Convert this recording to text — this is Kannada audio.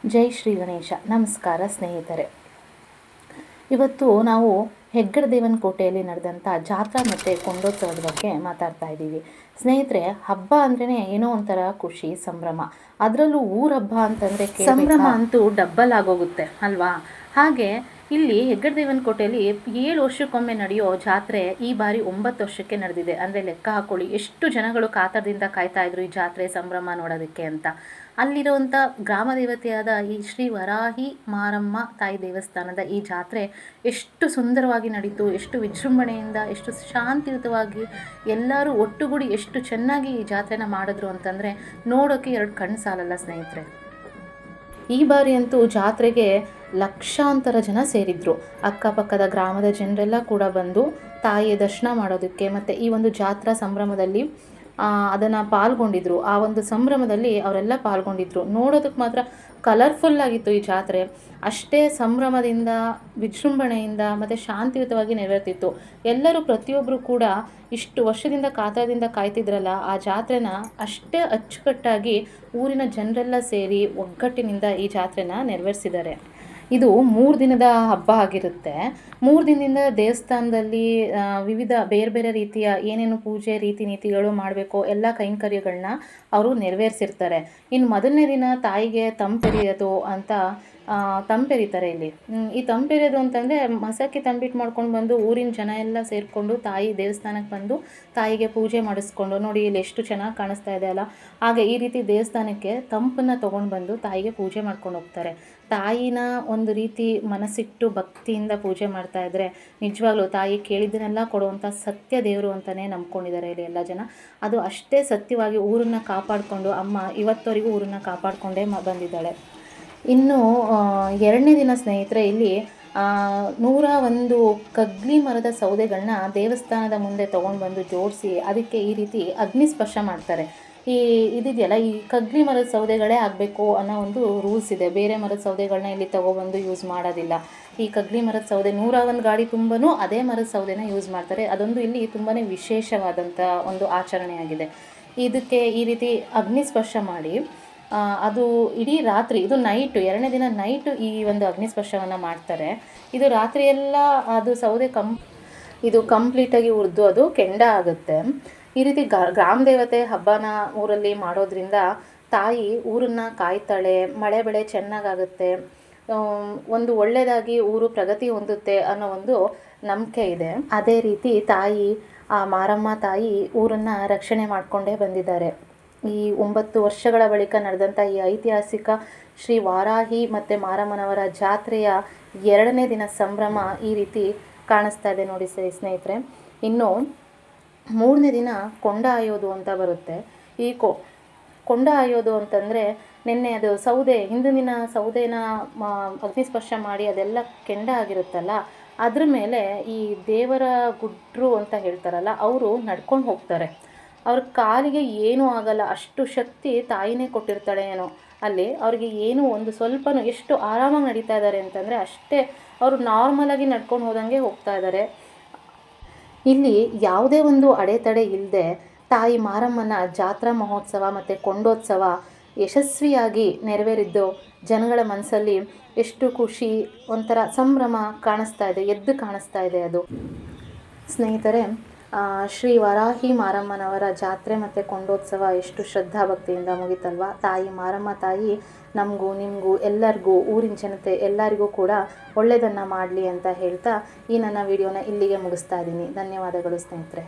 ಜೈ ಶ್ರೀ ಗಣೇಶ. ನಮಸ್ಕಾರ ಸ್ನೇಹಿತರೆ. ಇವತ್ತು ನಾವು ಹೆಗ್ಗಡದೇವನಕೋಟೆಯಲ್ಲಿ ನಡೆದಂಥ ಜಾತ್ರಾ ಮತ್ತು ಕೊಂಡೋತ್ಸವದ ಬಗ್ಗೆ ಮಾತಾಡ್ತಾ ಇದ್ದೀವಿ. ಸ್ನೇಹಿತರೆ, ಹಬ್ಬ ಅಂದ್ರೇ ಏನೋ ಒಂಥರ ಖುಷಿ, ಸಂಭ್ರಮ. ಅದರಲ್ಲೂ ಊರ ಹಬ್ಬ ಅಂತಂದರೆ ಸಂಭ್ರಮ ಅಂತೂ ಡಬ್ಬಲ್ ಆಗೋಗುತ್ತೆ ಅಲ್ವಾ? ಹಾಗೆ ಇಲ್ಲಿ ಹೆಗ್ಗಡದೇವನಕೋಟೆಯಲ್ಲಿ 7 ವರ್ಷಕ್ಕೊಮ್ಮೆ ನಡೆಯೋ ಜಾತ್ರೆ ಈ ಬಾರಿ 9 ವರ್ಷಕ್ಕೆ ನಡೆದಿದೆ. ಅಂದರೆ ಲೆಕ್ಕ ಹಾಕೊಳ್ಳಿ ಎಷ್ಟು ಜನಗಳು ಕಾತರದಿಂದ ಕಾಯ್ತಾ ಇದ್ರು ಈ ಜಾತ್ರೆ ಸಂಭ್ರಮ ನೋಡೋದಕ್ಕೆ ಅಂತ. ಅಲ್ಲಿರುವಂಥ ಗ್ರಾಮ ದೇವತೆಯಾದ ಈ ಶ್ರೀ ವರಾಹಿ ಮಾರಮ್ಮ ತಾಯಿ ದೇವಸ್ಥಾನದ ಈ ಜಾತ್ರೆ ಎಷ್ಟು ಸುಂದರವಾಗಿ ನಡೀತು, ಎಷ್ಟು ವಿಜೃಂಭಣೆಯಿಂದ, ಎಷ್ಟು ಶಾಂತಿಯುತವಾಗಿ ಎಲ್ಲರೂ ಒಟ್ಟುಗೂಡಿ ಎಷ್ಟು ಚೆನ್ನಾಗಿ ಈ ಜಾತ್ರೆನ ಮಾಡಿದ್ರು ಅಂತಂದರೆ ನೋಡೋಕ್ಕೆ 2 ಕಣ್ಣು ಸಾಲಲ್ಲ ಸ್ನೇಹಿತರೆ. ಈ ಬಾರಿ ಅಂತೂ ಜಾತ್ರೆಗೆ ಲಕ್ಷಾಂತರ ಜನ ಸೇರಿದ್ರು. ಅಕ್ಕಪಕ್ಕದ ಗ್ರಾಮದ ಜನರೆಲ್ಲ ಕೂಡ ಬಂದು ತಾಯಿಯ ದರ್ಶನ ಮಾಡೋದಕ್ಕೆ ಮತ್ತು ಈ ಒಂದು ಜಾತ್ರಾ ಸಂಭ್ರಮದಲ್ಲಿ ಅದನ್ನು ಪಾಲ್ಗೊಂಡಿದ್ರು. ಆ ಒಂದು ಸಂಭ್ರಮದಲ್ಲಿ ಅವರೆಲ್ಲ ಪಾಲ್ಗೊಂಡಿದ್ರು. ನೋಡೋದಕ್ಕೆ ಮಾತ್ರ ಕಲರ್ಫುಲ್ ಆಗಿತ್ತು ಈ ಜಾತ್ರೆ. ಅಷ್ಟೇ ಸಂಭ್ರಮದಿಂದ, ವಿಜೃಂಭಣೆಯಿಂದ ಮತ್ತು ಶಾಂತಿಯುತವಾಗಿ ನೆರವೇರ್ತಿತ್ತು. ಎಲ್ಲರೂ ಪ್ರತಿಯೊಬ್ಬರು ಕೂಡ ಇಷ್ಟು ವರ್ಷದಿಂದ ಕಾತರದಿಂದ ಕಾಯ್ತಿದ್ರಲ್ಲ, ಆ ಜಾತ್ರೆನ ಅಷ್ಟೇ ಅಚ್ಚುಕಟ್ಟಾಗಿ ಊರಿನ ಜನರೆಲ್ಲ ಸೇರಿ ಒಗ್ಗಟ್ಟಿನಿಂದ ಈ ಜಾತ್ರೆನ ನೆರವೇರಿಸಿದ್ದಾರೆ. ಇದು 3 ದಿನದ ಹಬ್ಬ ಆಗಿರುತ್ತೆ. 3 ದಿನದಿಂದ ದೇವಸ್ಥಾನದಲ್ಲಿ ವಿವಿಧ ಬೇರೆ ಬೇರೆ ರೀತಿಯ ಏನೇನು ಪೂಜೆ ರೀತಿ ನೀತಿಗಳು ಮಾಡಬೇಕೋ ಎಲ್ಲ ಕೈಂಕರ್ಯಗಳನ್ನ ಅವರು ನೆರವೇರಿಸಿರ್ತಾರೆ. ಇನ್ನು ಮೊದಲನೇ ದಿನ ತಾಯಿಗೆ ತಂಪೆರೆಯೋದು ಅಂತ ತಂಪೆರಿತಾರೆ ಇಲ್ಲಿ. ಈ ತಂಪೆರೆಯೋದು ಅಂತಂದರೆ ಮಸಕ್ಕೆ ತಂಬಿಟ್ಟು ಮಾಡ್ಕೊಂಡು ಬಂದು ಊರಿನ ಜನ ಎಲ್ಲ ಸೇರಿಕೊಂಡು ತಾಯಿ ದೇವಸ್ಥಾನಕ್ಕೆ ಬಂದು ತಾಯಿಗೆ ಪೂಜೆ ಮಾಡಿಸ್ಕೊಂಡು, ನೋಡಿ ಇಲ್ಲಿ ಎಷ್ಟು ಚೆನ್ನಾಗಿ ಕಾಣಿಸ್ತಾ ಇದೆ ಅಲ್ಲ, ಹಾಗೆ ಈ ರೀತಿ ದೇವಸ್ಥಾನಕ್ಕೆ ತಂಪನ್ನು ತೊಗೊಂಡು ಬಂದು ತಾಯಿಗೆ ಪೂಜೆ ಮಾಡ್ಕೊಂಡು ಹೋಗ್ತಾರೆ. ತಾಯಿನ ಒಂದು ರೀತಿ ಮನಸ್ಸಿಟ್ಟು ಭಕ್ತಿಯಿಂದ ಪೂಜೆ ಮಾಡ್ತಾ ಇದ್ದರೆ ನಿಜವಾಗ್ಲೂ ತಾಯಿ ಕೇಳಿದ್ದನ್ನೆಲ್ಲ ಕೊಡುವಂಥ ಸತ್ಯ ದೇವರು ಅಂತಲೇ ನಂಬ್ಕೊಂಡಿದ್ದಾರೆ ಇಲ್ಲಿ ಎಲ್ಲ ಜನ. ಅದು ಅಷ್ಟೇ ಸತ್ಯವಾಗಿ ಊರನ್ನು ಕಾಪಾಡಿಕೊಂಡು ಅಮ್ಮ ಇವತ್ತವರೆಗೂ ಊರನ್ನು ಕಾಪಾಡಿಕೊಂಡೇ ಬಂದಿದ್ದಾಳೆ. ಇನ್ನು 2ನೇ ದಿನ ಸ್ನೇಹಿತರೆ, ಇಲ್ಲಿ 101 ಕಗ್ಲಿ ಮರದ ಸೌದೆಗಳನ್ನ ದೇವಸ್ಥಾನದ ಮುಂದೆ ತೊಗೊಂಡು ಬಂದು ಜೋಡಿಸಿ ಅದಕ್ಕೆ ಈ ರೀತಿ ಅಗ್ನಿಸ್ಪರ್ಶ ಮಾಡ್ತಾರೆ. ಇದಿದೆಯಲ್ಲ, ಈ ಕಗ್ಲಿ ಮರದ ಸೌದೆಗಳೇ ಆಗಬೇಕು ಅನ್ನೋ ಒಂದು ರೂಲ್ಸ್ ಇದೆ. ಬೇರೆ ಮರದ ಸೌದೆಗಳನ್ನ ಇಲ್ಲಿ ತೊಗೊಬಂದು ಯೂಸ್ ಮಾಡೋದಿಲ್ಲ. ಈ ಕಗ್ಲಿ ಮರದ ಸೌದೆ 101 ಗಾಡಿ ತುಂಬನೂ ಅದೇ ಮರದ ಸೌದೆನ ಯೂಸ್ ಮಾಡ್ತಾರೆ. ಅದೊಂದು ಇಲ್ಲಿ ತುಂಬಾ ವಿಶೇಷವಾದಂಥ ಒಂದು ಆಚರಣೆಯಾಗಿದೆ. ಇದಕ್ಕೆ ಈ ರೀತಿ ಅಗ್ನಿಸ್ಪರ್ಶ ಮಾಡಿ ಅದು ಇಡೀ ರಾತ್ರಿ, ಇದು ನೈಟು 2ನೇ ದಿನ ನೈಟು ಈ ಒಂದು ಅಗ್ನಿಸ್ಪರ್ಶವನ್ನು ಮಾಡ್ತಾರೆ. ಇದು ರಾತ್ರಿಯೆಲ್ಲ ಅದು ಸೌದೆ ಇದು ಕಂಪ್ಲೀಟಾಗಿ ಉರಿದು ಅದು ಕೆಂಡ ಆಗುತ್ತೆ. ಈ ರೀತಿ ಗ್ರಾಮ ದೇವತೆ ಹಬ್ಬನ ಊರಲ್ಲಿ ಮಾಡೋದ್ರಿಂದ ತಾಯಿ ಊರನ್ನು ಕಾಯ್ತಾಳೆ, ಮಳೆ ಬೆಳೆ ಚೆನ್ನಾಗಾಗುತ್ತೆ, ಒಂದು ಒಳ್ಳೆಯದಾಗಿ ಊರು ಪ್ರಗತಿ ಹೊಂದುತ್ತೆ ಅನ್ನೋ ಒಂದು ನಂಬಿಕೆ ಇದೆ. ಅದೇ ರೀತಿ ತಾಯಿ, ಆ ಮಾರಮ್ಮ ತಾಯಿ ಊರನ್ನು ರಕ್ಷಣೆ ಮಾಡಿಕೊಂಡೇ ಬಂದಿದ್ದಾರೆ. ಈ 9 ವರ್ಷಗಳ ಬಳಿಕ ನಡೆದಂಥ ಈ ಐತಿಹಾಸಿಕ ಶ್ರೀ ವಾರಾಹಿ ಮತ್ತು ಮಾರಮ್ಮನವರ ಜಾತ್ರೆಯ 2ನೇ ದಿನ ಸಂಭ್ರಮ ಈ ರೀತಿ ಕಾಣಿಸ್ತಾ ಇದೆ ನೋಡಿ ಸ್ನೇಹಿತರೆ. ಇನ್ನು 3ನೇ ದಿನ ಕೊಂಡ ಆಯೋದು ಅಂತ ಬರುತ್ತೆ. ಈ ಕೊಂಡ ಆಯೋದು ಅಂತಂದರೆ ನಿನ್ನೆ ಅದು ಸೌದೆ, ಹಿಂದಿನ ದಿನ ಸೌದೆನ ಅಗ್ನಿಸ್ಪರ್ಶ ಮಾಡಿ ಅದೆಲ್ಲ ಕೆಂಡ ಆಗಿರುತ್ತಲ್ಲ, ಅದ್ರ ಮೇಲೆ ಈ ದೇವರ ಗುಡ್ರು ಅಂತ ಹೇಳ್ತಾರಲ್ಲ, ಅವರು ನಡ್ಕೊಂಡು ಹೋಗ್ತಾರೆ. ಅವ್ರ ಕಾಲಿಗೆ ಏನೂ ಆಗಲ್ಲ, ಅಷ್ಟು ಶಕ್ತಿ ತಾಯಿನೇ ಕೊಟ್ಟಿರ್ತಾಳೆ ಏನೋ ಅಲ್ಲಿ. ಅವ್ರಿಗೆ ಏನೂ ಒಂದು ಸ್ವಲ್ಪನೂ, ಎಷ್ಟು ಆರಾಮಾಗಿ ನಡೀತಾ ಇದ್ದಾರೆ ಅಂತಂದರೆ ಅಷ್ಟೇ, ಅವರು ನಾರ್ಮಲಾಗಿ ನಡ್ಕೊಂಡು ಹೋದಂಗೆ ಹೋಗ್ತಾ ಇದ್ದಾರೆ. ಇಲ್ಲಿ ಯಾವುದೇ ಒಂದು ಅಡೆತಡೆ ಇಲ್ಲದೆ ತಾಯಿ ಮಾರಮ್ಮನ ಜಾತ್ರಾ ಮಹೋತ್ಸವ ಮತ್ತು ಕೊಂಡೋತ್ಸವ ಯಶಸ್ವಿಯಾಗಿ ನೆರವೇರಿದ್ದು ಜನಗಳ ಮನಸ್ಸಲ್ಲಿ ಎಷ್ಟು ಖುಷಿ, ಒಂಥರ ಸಂಭ್ರಮ ಕಾಣಿಸ್ತಾ ಇದೆ, ಎದ್ದು ಕಾಣಿಸ್ತಾ ಇದೆ ಅದು. ಸ್ನೇಹಿತರೆ, ಶ್ರೀ ವರಾಹಿ ಮಾರಮ್ಮನವರ ಜಾತ್ರೆ ಮತ್ತು ಕೊಂಡೋತ್ಸವ ಎಷ್ಟು ಶ್ರದ್ಧಾಭಕ್ತಿಯಿಂದ ಮುಗಿತಲ್ವ. ತಾಯಿ ಮಾರಮ್ಮ ತಾಯಿ ನಮಗೂ ನಿಮಗೂ ಎಲ್ಲರಿಗೂ ಊರಿನ ಜನತೆ ಎಲ್ಲರಿಗೂ ಕೂಡ ಒಳ್ಳೆಯದನ್ನು ಮಾಡಲಿ ಅಂತ ಹೇಳ್ತಾ ಈ ನನ್ನ ವಿಡಿಯೋನ ಇಲ್ಲಿಗೆ ಮುಗಿಸ್ತಾ ಇದ್ದೀನಿ. ಧನ್ಯವಾದಗಳು ಸ್ನೇಹಿತರೆ.